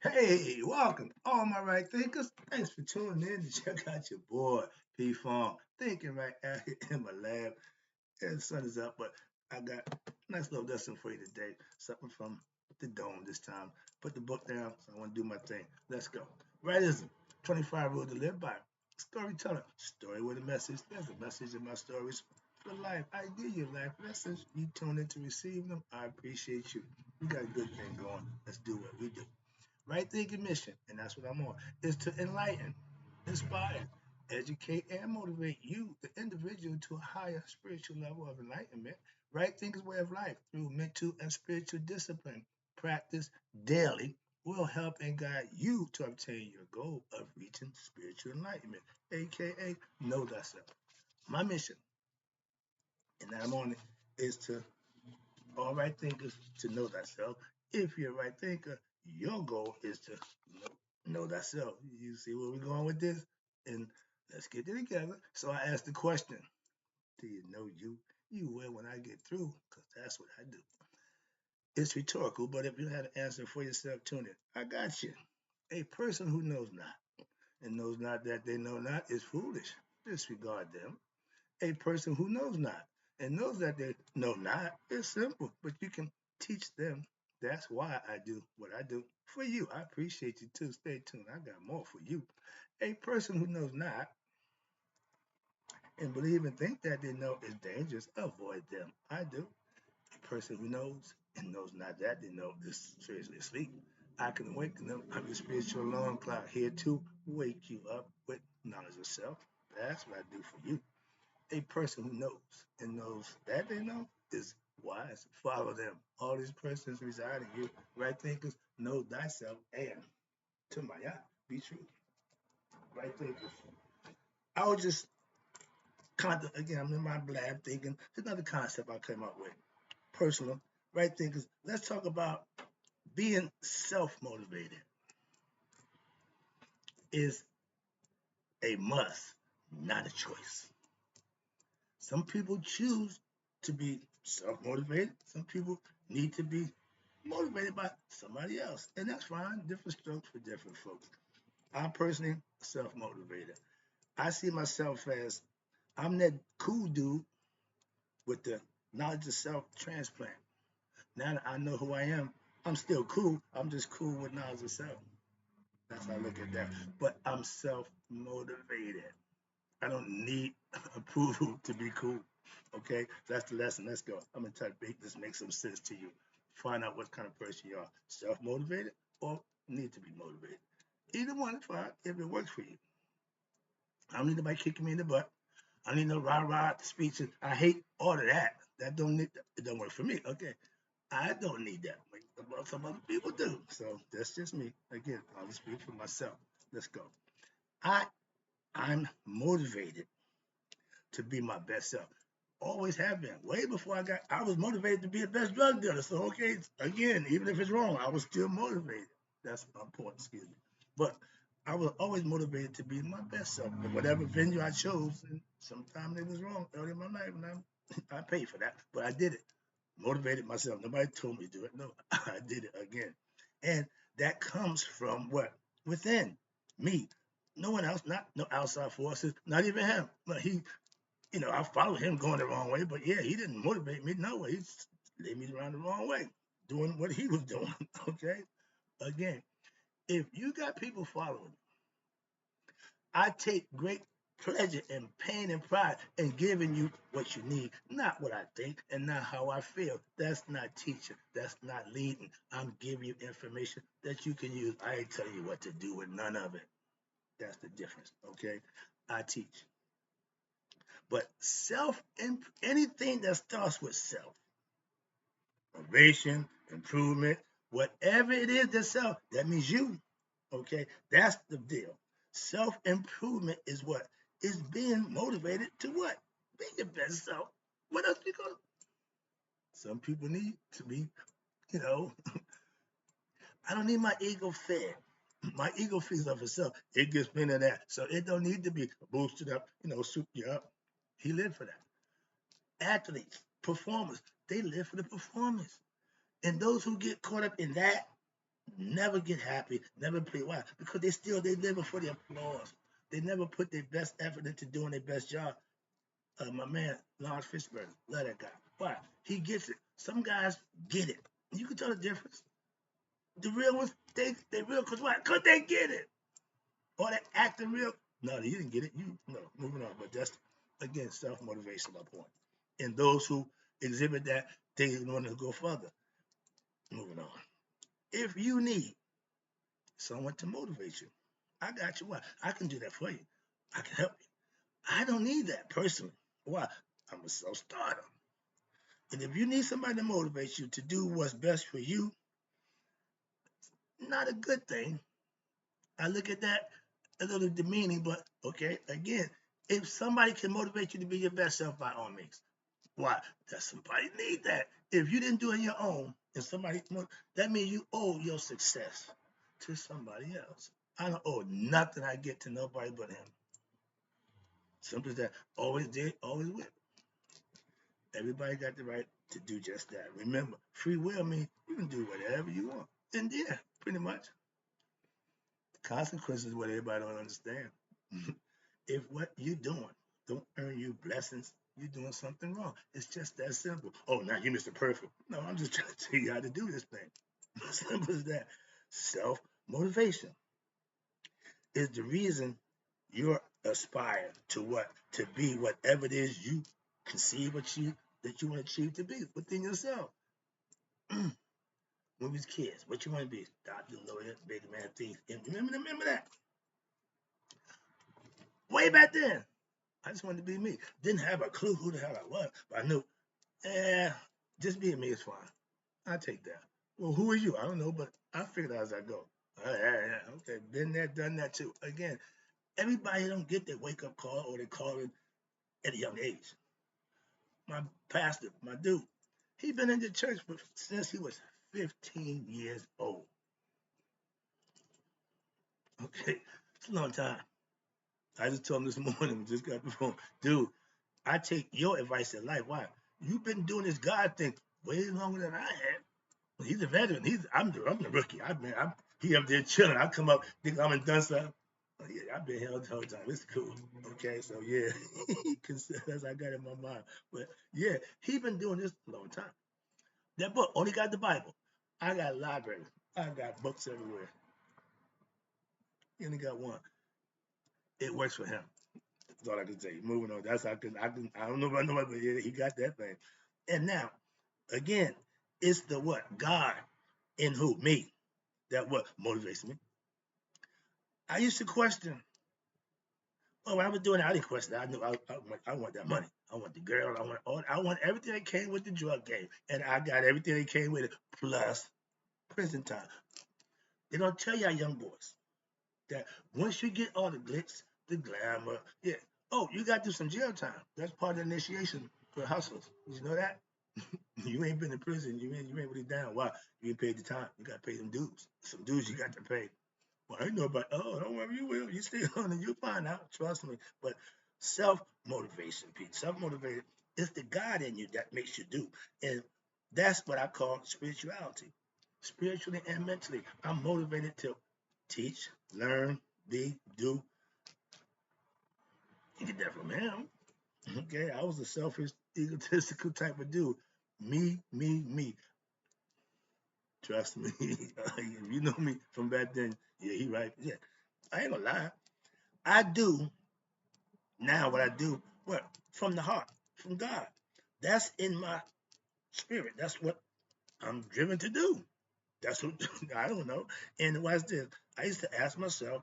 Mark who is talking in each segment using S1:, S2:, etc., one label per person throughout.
S1: Hey, welcome, all my right thinkers. Thanks for tuning in to check out your boy, P Farm, thinking right out here in my lab. Yeah, the sun is up, but I got a nice little lesson for you today. Something from the dome this time. Put the book down, so I want to do my thing. Let's go. Rightism, 25 rules to live by. Storyteller, story with a message. There's a message in my stories for life. I give you life lessons. You tune in to receive them. I appreciate you. We got a good thing going. Let's do what we do. Right thinking mission, and that's what I'm on, is to enlighten, inspire, educate, and motivate you, the individual, to a higher spiritual level of enlightenment. Right thinking's way of life through mental and spiritual discipline, practice daily, will help and guide you to obtain your goal of reaching spiritual enlightenment, aka know thyself. My mission, and that I'm on it, is to all right thinkers to know thyself. If you're a right thinker, your goal is to know thyself. You see where we're going with this? And let's get it together. So I asked the question, do you know you? You will when I get through, because that's what I do. It's rhetorical, but if you had an answer for yourself, tune in. I got you. A person who knows not and knows not that they know not is foolish. Disregard them. A person who knows not and knows that they know not is simple, but you can teach them. That's why I do what I do for you. I appreciate you too. Stay tuned. I got more for you. A person who knows not and believe and think that they know is dangerous, avoid them. I do. A person who knows and knows not that they know is seriously asleep. I can awaken them. I'm your spiritual alarm clock here to wake you up with knowledge of self. That's what I do for you. A person who knows and knows that they know is wise. Follow them. All these persons reside in you. Right thinkers, know thyself and to my eye, be true. Right thinkers. I was just again, I'm in my blab thinking. There's another concept I came up with. Personal. Right thinkers. Let's talk about being self-motivated is a must, not a choice. Some people choose to be self-motivated. Some people need to be motivated by somebody else. And that's fine. Different strokes for different folks. I'm personally self-motivated. I see myself as I'm that cool dude with the knowledge of self transplant. Now that I know who I am, I'm still cool. I'm just cool with knowledge of self. That's how I look at that. But I'm self-motivated. I don't need approval to be cool. Okay, that's the lesson. Let's go. I'm gonna try to make this make some sense to you. Find out what kind of person you are: self-motivated or need to be motivated. Either one is fine if it works for you. I don't need nobody kicking me in the butt. I don't need no rah-rah speeches. I hate all of that. That don't need. It don't work for me. Okay, I don't need that. But some other people do. So that's just me. Again, I'll just speak for myself. Let's go. I I'm motivated to be my best self. Always have been. Way before I was motivated to be the best drug dealer. So okay, again, even if it's wrong, I was still motivated. That's my point. Excuse me. But I was always motivated to be my best self in whatever venue I chose. And sometimes it was wrong early in my life, and I paid for that. But I did it. Motivated myself. Nobody told me to do it. No, I did it again. And that comes from what? Within me. No one else, not no outside forces, not even him. But I followed him going the wrong way, but yeah, he didn't motivate me. No way. He led me around the wrong way, doing what he was doing. Okay. Again, if you got people following, I take great pleasure and pain and pride in giving you what you need, not what I think and not how I feel. That's not teaching. That's not leading. I'm giving you information that you can use. I ain't telling you what to do with none of it. That's the difference. Okay. I teach. But anything that starts with self, innovation, improvement, whatever it is that's self, that means you. Okay, that's the deal. Self improvement is what is being motivated to what? Be your best self. What else you gonna? Some people need to be, you know, I don't need my ego fed. My ego feeds off itself. It gets me into that. So it don't need to be boosted up, soup you up. He lived for that. Athletes, performers, they live for the performance. And those who get caught up in that, never get happy, never play. Why? Because they living for the applause. They never put their best effort into doing their best job. My man, Lawrence Fishburne, love that guy. Why? He gets it. Some guys get it. You can tell the difference. The real ones, they real because why? Because they get it. Or they acting real. No, you didn't get it. You no, moving on. But that's again self-motivation, my point. And those who exhibit that, they want to go further. Moving on. If you need someone to motivate you, I got you. Why? I can do that for you. I can help you. I don't need that personally. Why? I'm a self-starter. And if you need somebody to motivate you to do what's best for you, not a good thing. I look at that a little demeaning, but okay, again, if somebody can motivate you to be your best self, by all means. Why? Does somebody need that? If you didn't do it on your own, and somebody, that means you owe your success to somebody else. I don't owe nothing I get to nobody but him. Simple as that. Always did, always will. Everybody got the right to do just that. Remember, free will means you can do whatever you want. And yeah, pretty much. The consequences is what everybody don't understand. If what you're doing don't earn you blessings, you're doing something wrong. It's just that simple. Oh, now you Mr. Perfect. No, I'm just trying to tell you how to do this thing. Simple as that. Self motivation is the reason you're aspire to what? To be whatever it is you conceive that you want to achieve to be within yourself. When we was kids, what you want to be? Doctor, lawyer, big man, thief. And remember that? Way back then. I just wanted to be me. Didn't have a clue who the hell I was, but I knew, just being me is fine. I take that. Well, who are you? I don't know, but I figured out as I go. Okay, been there, done that too. Again, everybody don't get their wake up call or they call it at a young age. My pastor, my dude, he been in the church since he was 15 years old. Okay, it's a long time. I just told him this morning, just got the phone, dude. I take your advice in life. Why? You've been doing this God thing way longer than I have. He's a veteran. I'm the rookie. He up there chilling. I come up, think I'm done something. Oh, yeah, I've been here the whole time. It's cool. Okay, so yeah, that's I got in my mind. But yeah, he been doing this a long time. That book only got the Bible. I got libraries. I got books everywhere. He only got one. It works for him. That's all I can say. Moving on. That's I don't know about nobody, but yeah, he got that thing. And now, again, it's the what? God in who? Me. That what motivates me. I used to question. Oh, when I was doing it, I didn't question. I knew I want that money. I want the girl. I want everything that came with the drug game, and I got everything that came with it plus prison time. They don't tell y'all young boys that once you get all the glitz, the glamour, yeah. Oh, you got to do some jail time. That's part of the initiation for hustlers. Did you know that? You ain't been in prison. You ain't really down. Why? You ain't paid the time. You got to pay them dues. Some dues you got to pay. Well, I know about. Oh, don't worry, you will. You stay on and you'll find out. Trust me. But self motivation, Pete. Self motivated is the God in you that makes you do, and that's what I call spirituality. Spiritually and mentally, I'm motivated to teach, learn, be, do. You get that from him. Okay, I was a selfish, egotistical type of dude. Me, me, me. Trust me. If you know me from back then, yeah, he right. Yeah, I ain't gonna lie. I do now what I do. What? From the heart, from God. That's in my spirit. That's what I'm driven to do. That's what I don't know. And watch this. I used to ask myself,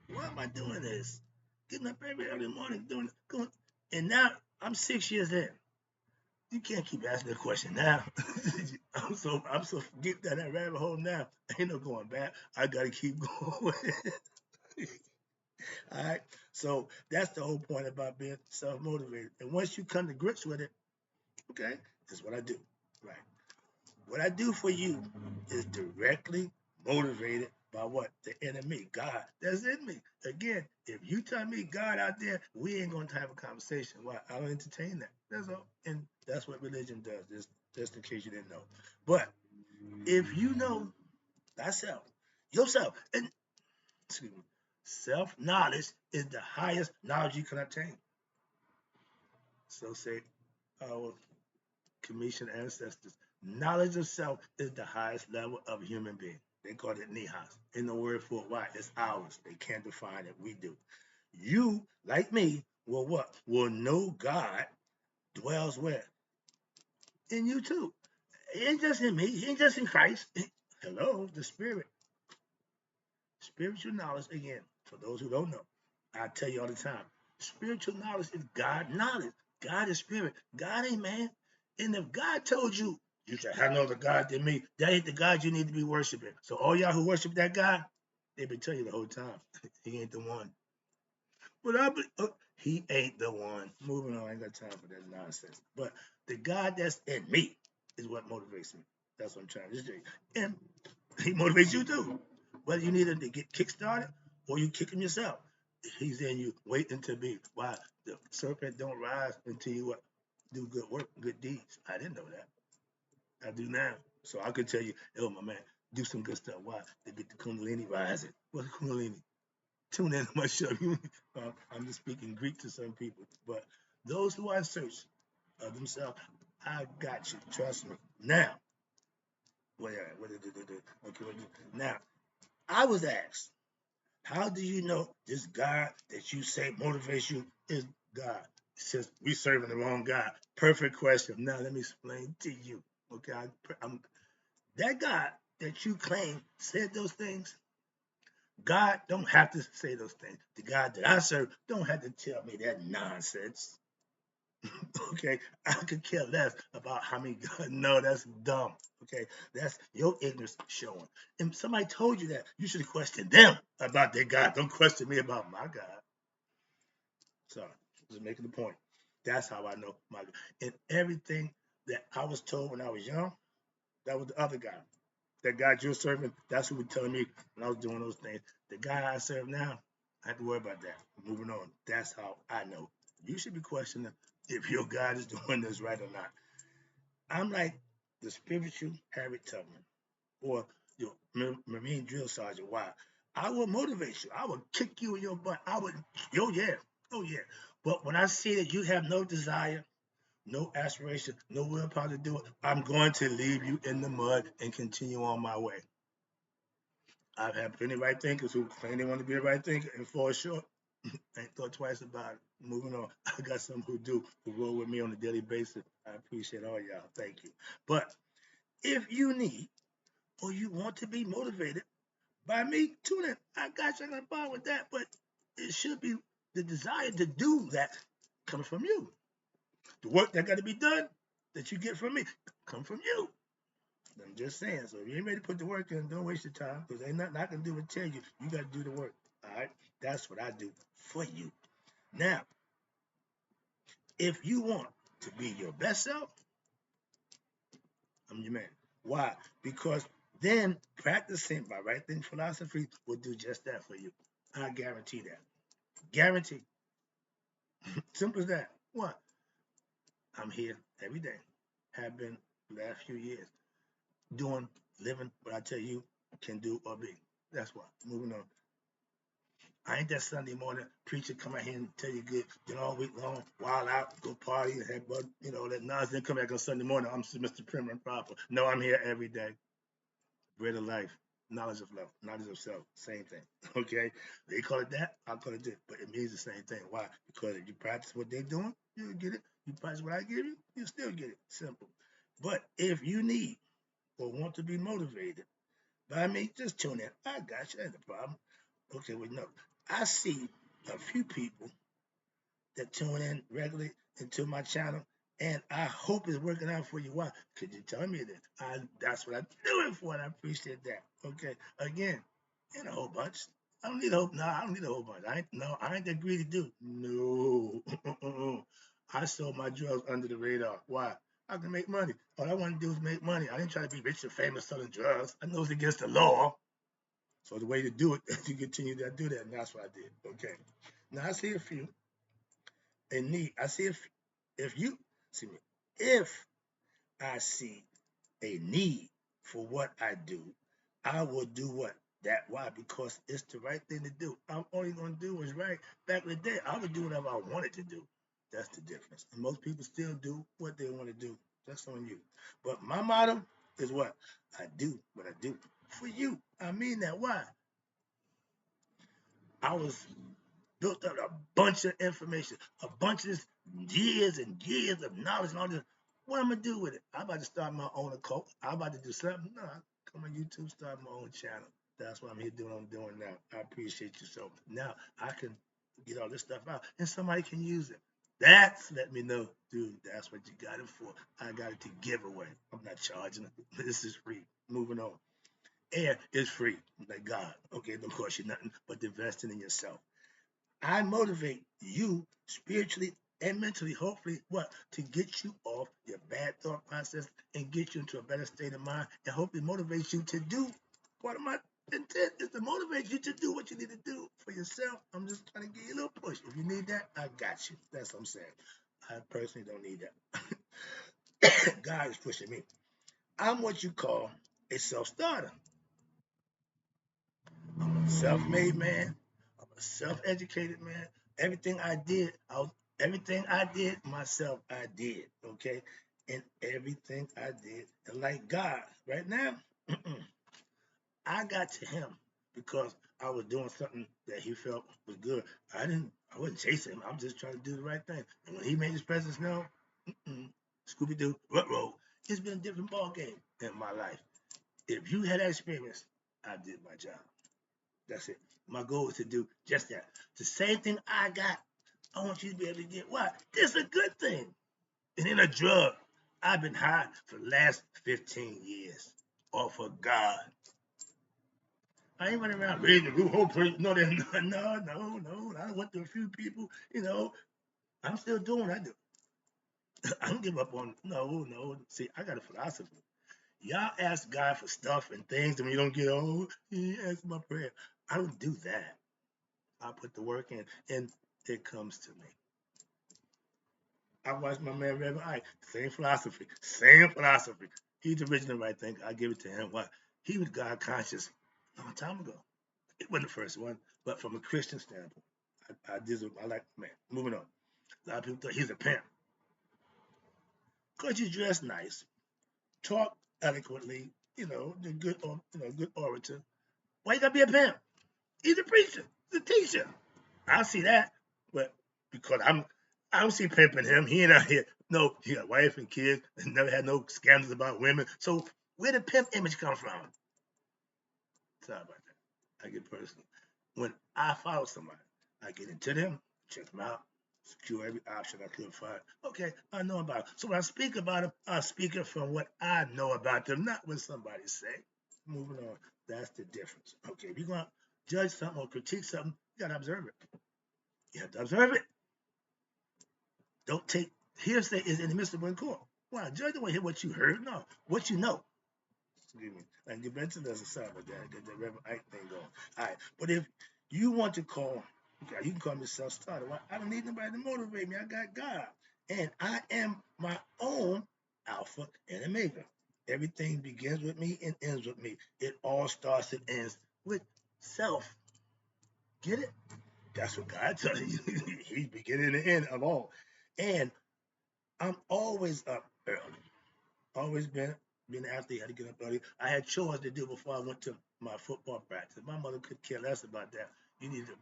S1: why am I doing this? Getting up every early morning, going, and now I'm 6 years in. You can't keep asking the question now. I'm so deep down that rabbit hole now. Ain't no going back. I gotta keep going. All right. So that's the whole point about being self-motivated. And once you come to grips with it, okay, this is what I do. Right. What I do for you is directly motivated by what? The enemy, God, that's in me. Again, if you tell me God out there, we ain't going to have a conversation. Why? I don't entertain that. That's all. And that's what religion does, just in case you didn't know. But if you know, thyself, yourself. And excuse me, self-knowledge is the highest knowledge you can obtain. So say our Commission ancestors. Knowledge of self is the highest level of human being. They call it nihas. In the word for it, why? It's ours. They can't define it. We do. You, like me, will what? Will know God dwells where? In you too. It ain't just in me. It ain't just in Christ. Hello, the spirit. Spiritual knowledge, again, for those who don't know, I tell you all the time, spiritual knowledge is God knowledge. God is spirit. God ain't man. And if God told you, you should have no other God than me, that ain't the God you need to be worshiping. So all y'all who worship that God, they've been telling you the whole time, he ain't the one. But he ain't the one. Moving on, I ain't got time for that nonsense. But the God that's in me is what motivates me. That's what I'm trying to say. And he motivates you too. Whether you need him to get kick-started or you kick him yourself. He's in you waiting to be. Why? The serpent don't rise until you do good work, good deeds. I didn't know that. I do now. So I could tell you, oh my man, do some good stuff. Why? To get the Kundalini rising. What's Kundalini? Tune in to my show. I'm just speaking Greek to some people. But those who are in search of themselves, I got you. Trust me. Now, okay, now, I was asked, how do you know this God that you say motivates you is God? It says we serving the wrong God. Perfect question. Now let me explain to you. Okay, that God that you claim said those things. God don't have to say those things. The God that I serve don't have to tell me that nonsense. Okay, I could care less about how many God. No, that's dumb. Okay, that's your ignorance showing. If somebody told you that, you should question them about their God. Don't question me about my God. Sorry, just making the point. That's how I know my God. And everything that I was told when I was young, that was the other guy. That God you're serving, that's who was telling me when I was doing those things. The guy I serve now, I have to worry about that. Moving on. That's how I know. You should be questioning if your God is doing this right or not. I'm like the spiritual Harriet Tubman or your Marine drill sergeant. Why? I will motivate you. I will kick you in your butt. Oh yeah, oh yeah. But when I see that you have no desire, no aspiration, no willpower to do it, I'm going to leave you in the mud and continue on my way. I've had plenty of right thinkers who claim they want to be a right thinker and fall short. Ain't thought twice about it. Moving on. I got some who do, who roll with me on a daily basis. I appreciate all y'all. Thank you. But if you need or you want to be motivated by me, tune in. I got you. I got a problem with that. But it should be the desire to do that comes from you. The work that got to be done that you get from me come from you. I'm just saying. So if you ain't ready to put the work in, don't waste your time because ain't nothing I can do but tell you. You got to do the work. All right? That's what I do for you. Now, if you want to be your best self, I'm your man. Why? Because then practicing by right thing philosophy will do just that for you. I guarantee that. Guarantee. Simple as that. What? I'm here every day. Have been the last few years doing, living what I tell you can do or be. That's why. Moving on. I ain't that Sunday morning preacher come out here and tell you good, get all week long, wild out, go party, and have that nonsense. Come back on Sunday morning. I'm Mr. Prim and Proper. No, I'm here every day. Bread of life, knowledge of love, knowledge of self, same thing. Okay, they call it that, I call it this, but it means the same thing. Why? Because if you practice what they're doing, you'll get it. You practice what I give you, you still get it. Simple. But if you need or want to be motivated by me, just tune in. I got you. Ain't a problem. Okay, well, no. I see a few people that tune in regularly into my channel, and I hope it's working out for you. Why? Could you tell me that? That's what I do it for, and I appreciate that. Okay, again, ain't a whole bunch. I don't need a whole. No, I don't need a whole bunch. I ain't that greedy dude. No, I sold my drugs under the radar. Why? I can make money. All I want to do is make money. I didn't try to be rich and famous selling drugs. I know it's against the law. So the way to do it is to continue to do that, and that's what I did. Okay. Now I see a few in need. I see if you see me, if I see a need for what I do, I will do what? That. Why? Because it's the right thing to do. I'm only going to do what's right. Back in the day, I would do whatever I wanted to do. That's the difference. And most people still do what they want to do. That's on you. But my motto is what? I do what I do for you. I mean that. Why? I was built up a bunch of information, a bunch of years and years of knowledge and all this. What I'm gonna do with it? I'm about to start my own occult. I'm about to do something. No, I come on YouTube, start my own channel. That's what I'm here doing. I'm doing now. I appreciate you so. Now I can get all this stuff out, and somebody can use it. That's let me know, dude. That's what you got it for. I got it to give away. I'm not charging. This is free. Moving on. Air is free. Like God. Okay, don't cost you nothing but investing in yourself. I motivate you spiritually and mentally, hopefully, what? To get you off your bad thought process and get you into a better state of mind and hopefully motivate you to do part of my intent is to motivate you to do what you need to do for yourself. I'm just trying to give you a little push. If you need that, I got you. That's what I'm saying. I personally don't need that. God is pushing me. I'm what you call a self-starter. I'm a self-made man. I'm a self-educated man. Everything I did, everything I did myself, I did. Okay, and everything I did, and like God, right now, I got to Him because I was doing something that He felt was good. I wasn't chasing Him. I'm just trying to do the right thing. And when He made His presence known, Scooby Doo, roll. It's been a different ball game in my life. If you had that experience, I did my job. That's it. My goal is to do just that. The same thing I got, I want you to be able to get. Why? This is a good thing. And in a drug, I've been high for the last 15 years. Off of God. I ain't running around raising the roof, whole place. No, no. I went to a few people, I'm still doing what I do. I don't give up on, no. See, I got a philosophy. Y'all ask God for stuff and things, and when you don't get, he asked my prayer. I don't do that. I put the work in, and it comes to me. I watched my man Reverend Ike. Same philosophy. Same philosophy. He's the original right thing. I give it to him. Why? He was God conscious a long time ago. It wasn't the first one, but from a Christian standpoint, I like man. Moving on. A lot of people thought he's a pimp because you dress nice, talk eloquently, the good orator. Why you gotta be a pimp? He's a preacher. He's a teacher. I see that, but because I don't see pimping him. He ain't out here. No, he got wife and kids and never had no scandals about women. So where did pimp image come from? Sorry about that. I get personal. When I follow somebody, I get into them, check them out, secure every option I could find. Okay, I know about it. So when I speak about them, I speak it from what I know about them, not what somebody say. Moving on. That's the difference. Okay, if you're gonna judge something or critique something, you gotta observe it. You have to observe it. Don't take hearsay is inadmissible in court. Why? Judge don't want to hear what you heard. No, what you know. Excuse me. And you mentioned there's a side of that. Get the Reverend Ike thing going. All right. But if you want to call, okay, you can call me self-starter. Well, I don't need nobody to motivate me. I got God. And I am my own Alpha and Omega. Everything begins with me and ends with me. It all starts and ends with self. Get it? That's what God tells you. He's beginning and end of all. And I'm always up early. Always been an athlete, had to get up early. I had chores to do before I went to my football practice. My mother could care less about that. You need to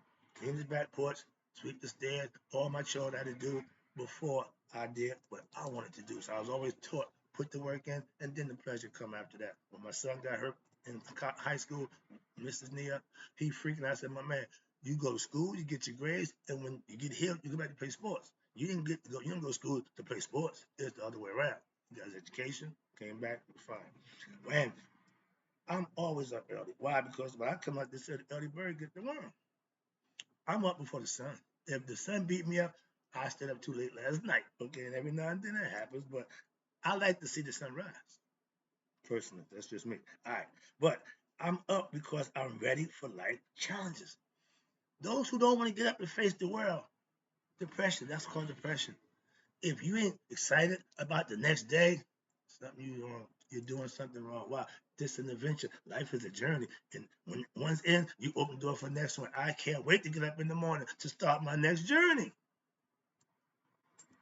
S1: clean the back porch, sweep the stairs, all my chores I had to do before I did what I wanted to do. So I was always taught, put the work in, and then the pleasure come after that. When my son got hurt in high school, Mrs. Nia, he freaking out. I said, my man, you go to school, you get your grades, and when you get healed, you go back to play sports. You didn't go to school to play sports. It's the other way around. Got his education, came back, fine. And I'm always up early. Why? Because when I come out, they said early bird get the worm. I'm up before the sun. If the sun beat me up, I stayed up too late last night. Okay, and every now and then that happens, but I like to see the sun rise. Personally, that's just me. All right, but I'm up because I'm ready for life challenges. Those who don't want to get up and face the world, depression. That's called depression. If you ain't excited about the next day, something you you're doing something wrong. Wow, this is an adventure. Life is a journey. And when one's in, you open the door for the next one. I can't wait to get up in the morning to start my next journey.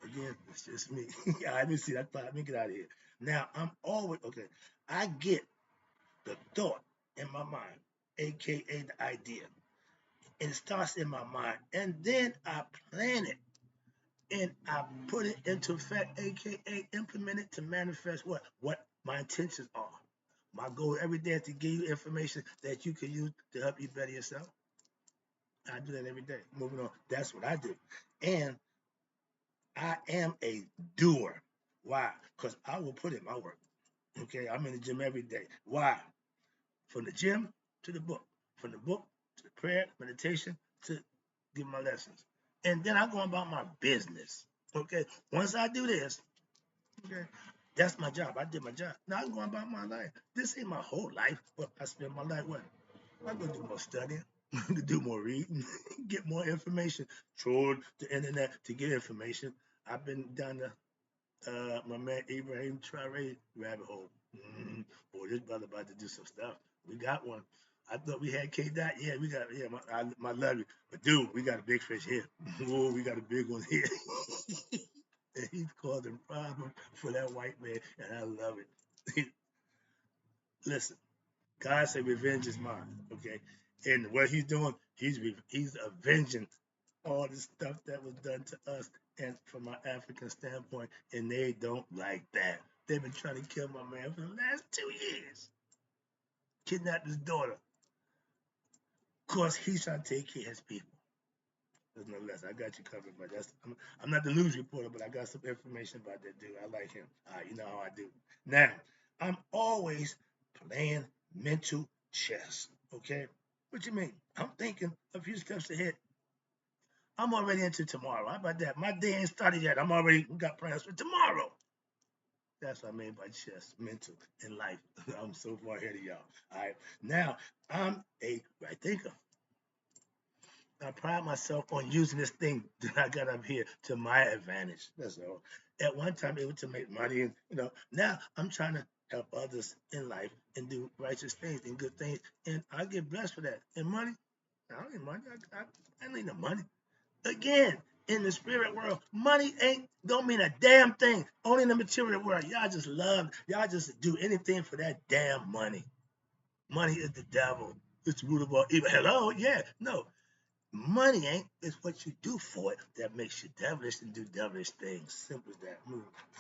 S1: Again, it's just me. Let me see that thought. Let me get out of here. Now, I'm always, okay, I get the thought in my mind, aka the idea. It starts in my mind, and then I plan it and I put it into effect, aka implement it to manifest what my intentions are. My goal every day is to give you information that you can use to help you better yourself. I do that every day. Moving on, that's what I do, and I am a doer. Why? Because I will put in my work. Okay, I'm in the gym every day. Why? From the gym to the book, from the book to the prayer, meditation to give my lessons, and then I go about my business. Okay, once I do this, okay, that's my job. I did my job. Now I'm going about my life. This ain't my whole life, but I spend my life what? I'm gonna do more studying, to do more reading, get more information, troll the internet to get information. I've been down the my man Ibrahim Traore rabbit hole. Boy, this brother about to do some stuff. We got one. I thought we had K Dot. Yeah, we got. Yeah, my love you, but dude, we got a big fish here. Whoa, we got a big one here. And he's causing problems for that white man, and I love it. Listen, God said revenge is mine. Okay, and what he's doing, he's avenging all the stuff that was done to us, and from my African standpoint, and they don't like that. They've been trying to kill my man for the last 2 years. Kidnapped his daughter. Of course, he's trying to take care of his people. There's no less. I got you covered, but I'm not the news reporter, but I got some information about that dude. I like him. You know how I do. Now, I'm always playing mental chess. Okay? What you mean? I'm thinking a few steps ahead. I'm already into tomorrow. How about that? My day ain't started yet. We got plans for tomorrow. That's what I mean by chess, mental, and life. I'm so far ahead of y'all. All right. Now, I'm a right thinker. I pride myself on using this thing that I got up here to my advantage. That's all. At one time, able to make money, and now I'm trying to help others in life and do righteous things and good things, and I get blessed for that. And money, I don't need money. I need no money. Again, in the spirit world, money don't mean a damn thing. Only in the material world, y'all just do anything for that damn money. Money is the devil. It's the root of all evil. Hello, yeah, no. Money ain't. It's what you do for it that makes you devilish and do devilish things. Simple as that.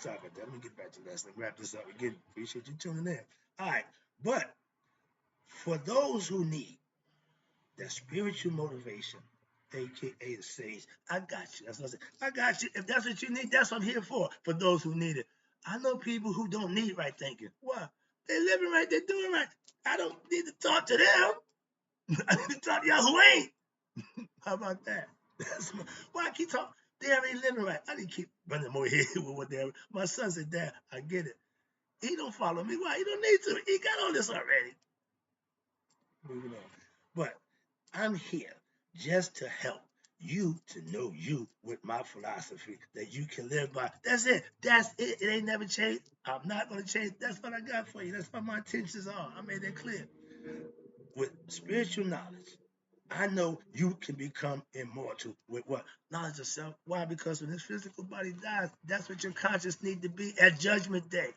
S1: Sorry about that. Let me get back to this. Let me wrap this up again. Appreciate you tuning in. All right, but for those who need that spiritual motivation, aka the sage, I got you. That's what I said. I got you. If that's what you need, that's what I'm here for. For those who need it. I know people who don't need right thinking. Why? They're living right, they're doing right. I don't need to talk to them. I need to talk to y'all who ain't. How about that? Why I keep talking? They already living right. I didn't keep running them over here with what they. My son said, "Dad, I get it. He don't follow me. Why? He don't need to. He got all this already." Moving on. But I'm here just to help you to know you with my philosophy that you can live by. That's it. That's it. It ain't never changed. I'm not going to change. That's what I got for you. That's what my intentions are. I made that clear. With spiritual knowledge, I know you can become immortal with what? Knowledge of self. Why? Because when this physical body dies, that's what your conscience need to be at judgment day.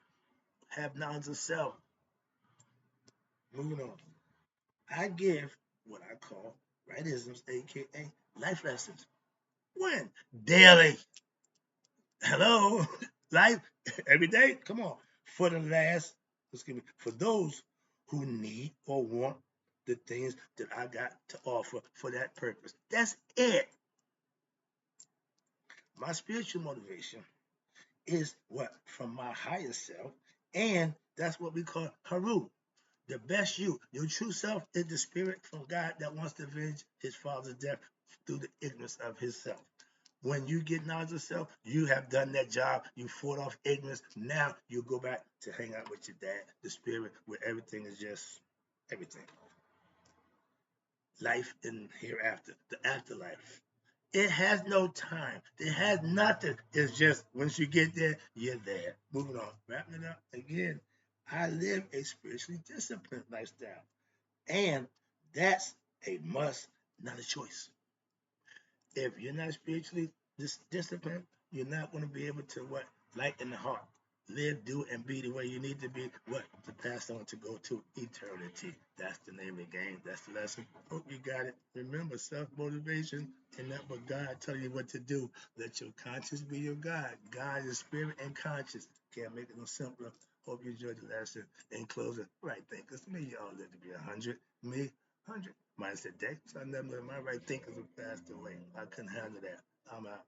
S1: Have knowledge of self. Moving on. I give what I call rightisms, aka life lessons. When? Daily. Hello. Life every day. Come on. For the last, excuse me, for those who need or want the things that I got to offer for that purpose. That's it. My spiritual motivation is what? From my higher self. And that's what we call Haru. The best you, your true self, is the spirit from God that wants to avenge his father's death through the ignorance of his self. When you get knowledge of self, you have done that job. You fought off ignorance. Now you go back to hang out with your dad, the spirit, where everything is just everything. Life in hereafter, the afterlife. It has no time. It has nothing. It's just once you get there, you're there. Moving on. Wrapping it up again. I live a spiritually disciplined lifestyle. And that's a must, not a choice. If you're not spiritually disciplined, you're not going to be able to what? Light in the heart. Live, do, and be the way you need to be. What? To pass on to go to eternity. That's the name of the game. That's the lesson. Hope you got it. Remember, self-motivation and not what God tell you what to do. Let your conscience be your God. God is spirit and conscience. Can't make it no simpler. Hope you enjoyed the lesson. In closing, right thinkers. May you all live to be 100. Me, 100 minus a day. So I never let my right thinkers have passed away. I couldn't handle that. I'm out.